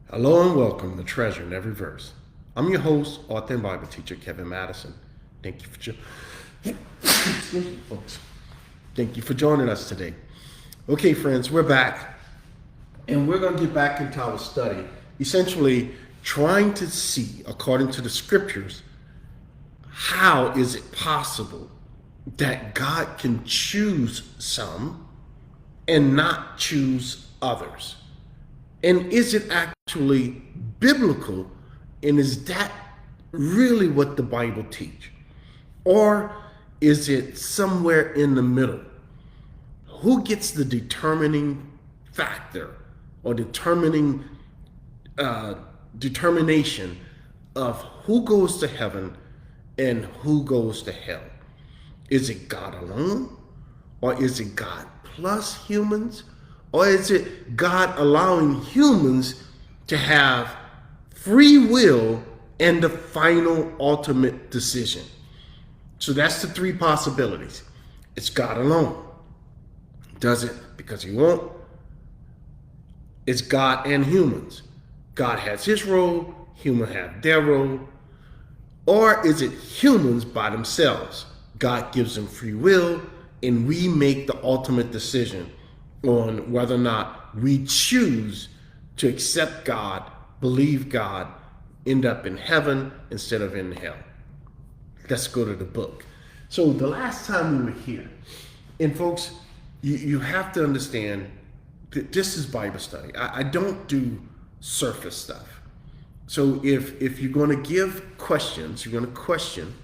Hello and welcome to Treasure in Every Verse. I'm your host, author and Bible teacher, Kevin Madison. Thank you folks. Thank you for joining us today. Okay, friends, we're back, and we're going to get back into our study, essentially trying to see, according to the scriptures, how is it possible that God can choose some and not choose others? And is it actually biblical? And is that really what the Bible teach? Or is it somewhere in the middle? Who gets the determining factor or determination of who goes to heaven and who goes to hell? Is it God alone? Or is it God plus humans? Or is it God allowing humans to have free will and the final ultimate decision? So that's the three possibilities. It's God alone. Does it because he won't? It's God and humans. God has his role, humans have their role. Or is it humans by themselves? God gives them free will and we make the ultimate decision on whether or not we choose to accept God, believe God, end up in heaven instead of in hell. Let's go to the book. So the last time we were here, and folks, you have to understand that this is Bible study. I don't do surface stuff. So if you're going to give questions, you're going to question,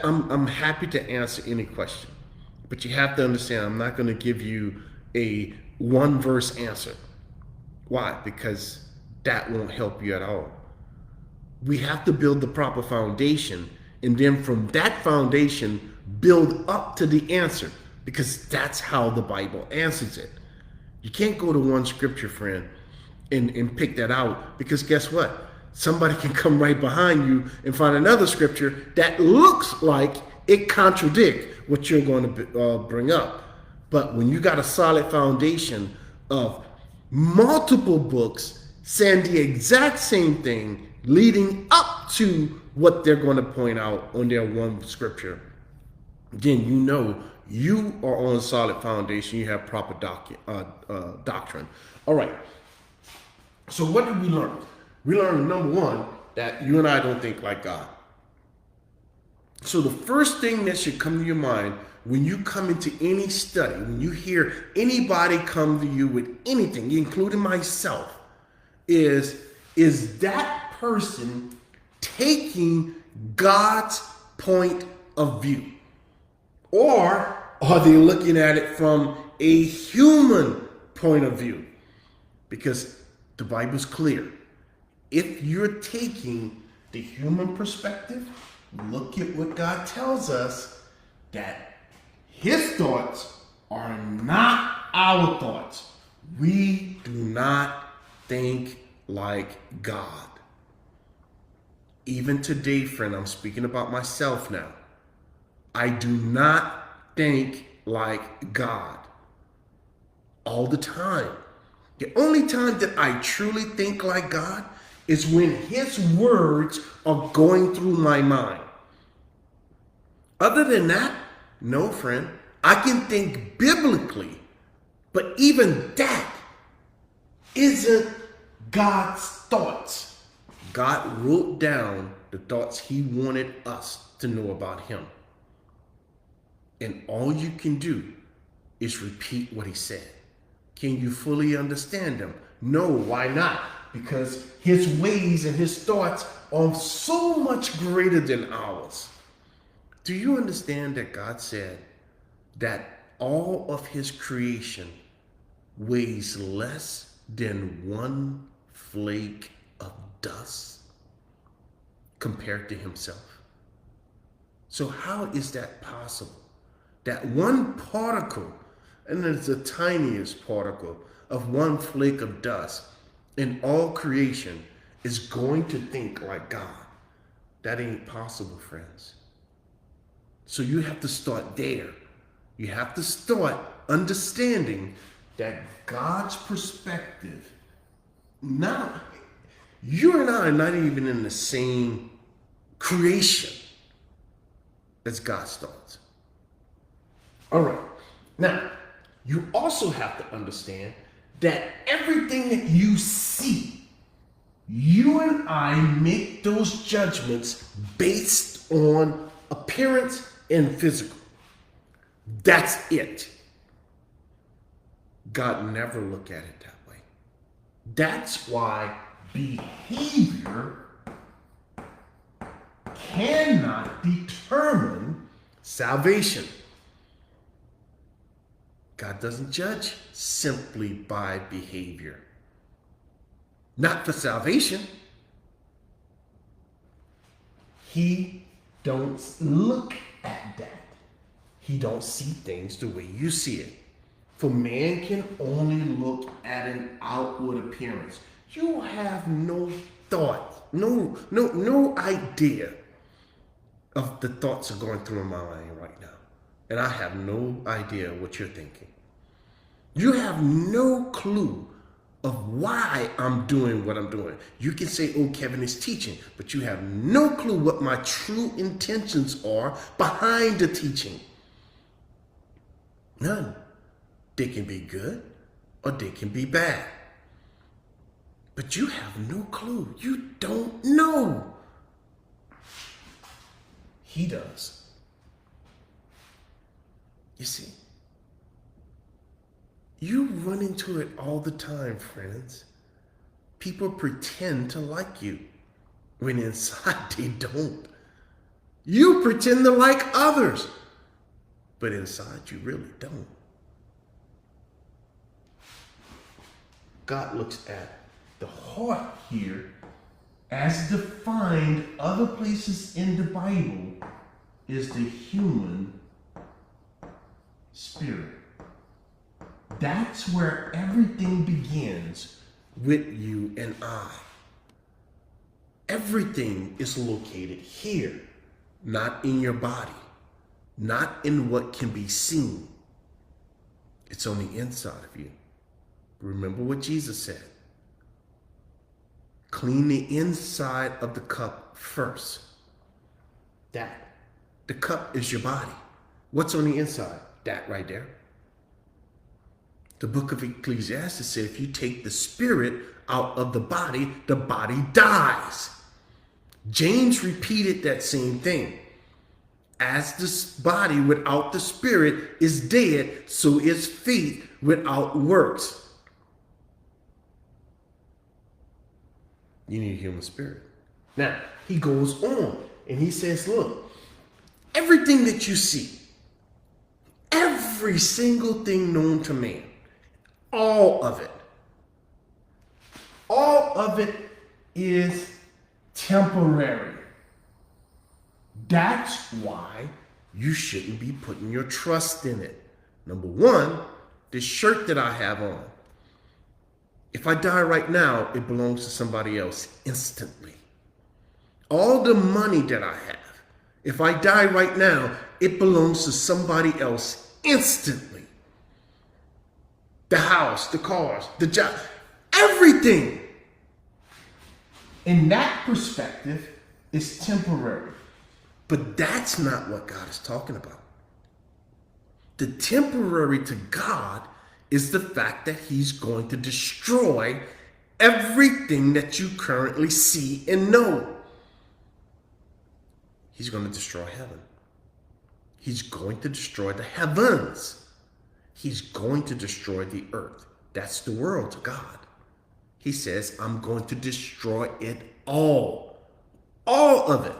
I'm happy to answer any question. But you have to understand, I'm not going to give you a one verse answer. Why? Because that won't help you at all. We have to build the proper foundation, and then from that foundation, build up to the answer, because that's how the Bible answers it. You can't go to one scripture, friend, and pick that out, because guess what? Somebody can come right behind you and find another scripture that looks like it contradicts what you're going to bring up. But when you got a solid foundation of multiple books saying the exact same thing, leading up to what they're going to point out on their one scripture, then you know you are on a solid foundation. You have proper doctrine. All right. So what did we learn? We learned, number one, that you and I don't think like God. So the first thing that should come to your mind when you come into any study, when you hear anybody come to you with anything, including myself, is that person taking God's point of view? Or are they looking at it from a human point of view? Because the Bible's clear. If you're taking the human perspective, look at what God tells us, that his thoughts are not our thoughts. We do not think like God. Even today, friend, I'm speaking about myself now. I do not think like God all the time. The only time that I truly think like God is when his words are going through my mind. Other than that, no, friend. I can think biblically, but even that isn't God's thoughts. God wrote down the thoughts he wanted us to know about him. And all you can do is repeat what he said. Can you fully understand him? No, why not? Because his ways and his thoughts are so much greater than ours. Do you understand that God said that all of his creation weighs less than one flake of dust compared to himself? So how is that possible? That one particle, and it's the tiniest particle of one flake of dust in all creation, is going to think like God? That ain't possible, friends. So you have to start there. You have to start understanding that God's perspective, now You and I are not even in the same creation as God's thoughts. All right. Now, you also have to understand that everything that you see, you and I make those judgments based on appearance and physical. That's it. God never looked at it that way. That's why behavior cannot determine salvation. God doesn't judge simply by behavior. Not for salvation. He don't look at that. He don't see things the way you see it. For man can only look at an outward appearance. You have no thought, no idea of the thoughts that are going through my mind right now. And I have no idea what you're thinking. You have no clue of why I'm doing what I'm doing. You can say, oh, Kevin is teaching, but you have no clue what my true intentions are behind the teaching. None. They can be good or they can be bad. But you have no clue. You don't know. He does. You see, you run into it all the time, friends. People pretend to like you when inside they don't. You pretend to like others, but inside you really don't. God looks at the heart here as defined other places in the Bible is the human spirit. That's where everything begins with you and I. Everything is located here, not in your body, not in what can be seen. It's on the inside of you. Remember what Jesus said. Clean the inside of the cup first. That. The cup is your body. What's on the inside? That right there. The book of Ecclesiastes said if you take the spirit out of the body dies. James repeated that same thing. As this body without the spirit is dead, so is faith without works. You need a human spirit. Now, he goes on and he says, look, everything that you see, every single thing known to man, all of it is temporary. That's why you shouldn't be putting your trust in it. Number one, this shirt that I have on, if I die right now, it belongs to somebody else instantly. All the money that I have, if I die right now, it belongs to somebody else instantly. The house, the cars, the job, everything. In that perspective, is temporary. But that's not what God is talking about. The temporary to God is the fact that he's going to destroy everything that you currently see and know. He's going to destroy heaven. He's going to destroy the heavens. He's going to destroy the earth. That's the world to God. He says, I'm going to destroy it all. All of it.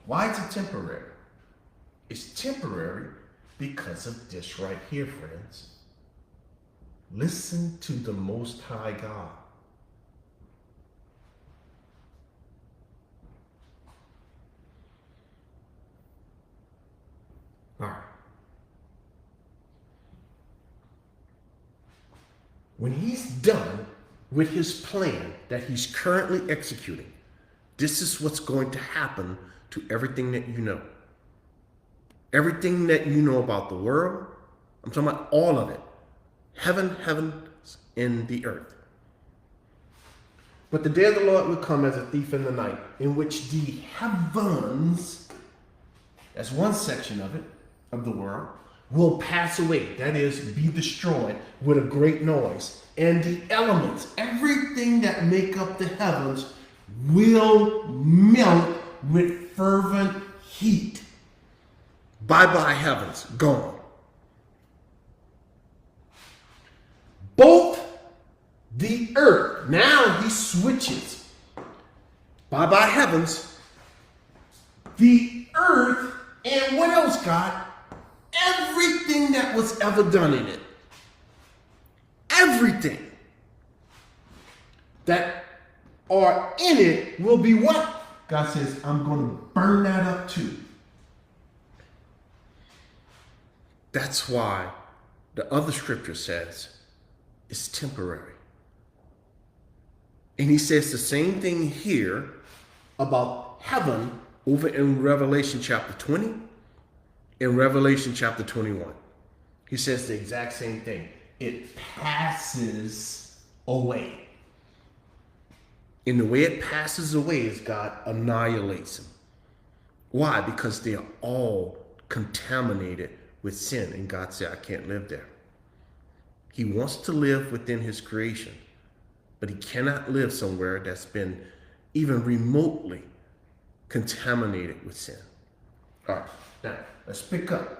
Why is it temporary? It's temporary because of this right here, friends. Listen to the Most High God. All right. When he's done with his plan that he's currently executing, this is what's going to happen to everything that you know. Everything that you know about the world, I'm talking about all of it. Heaven, and the earth. But the day of the Lord will come as a thief in the night, in which the heavens, that's one section of it, of the world, will pass away. That is, be destroyed with a great noise. And the elements, everything that make up the heavens, will melt with fervent heat. Bye-bye heavens, gone. Both the earth, now he switches. Bye-bye heavens, the earth, and what else, God? Everything that was ever done in it. Everything that are in it will be what? God says, I'm going to burn that up too. That's why the other scripture says it's temporary. And he says the same thing here about heaven over in Revelation chapter 20, in Revelation chapter 21. He says the exact same thing. It passes away. And the way it passes away is God annihilates them. Why? Because they are all contaminated with sin. And God said, I can't live there. He wants to live within his creation, but he cannot live somewhere that's been even remotely contaminated with sin. All right, now let's pick up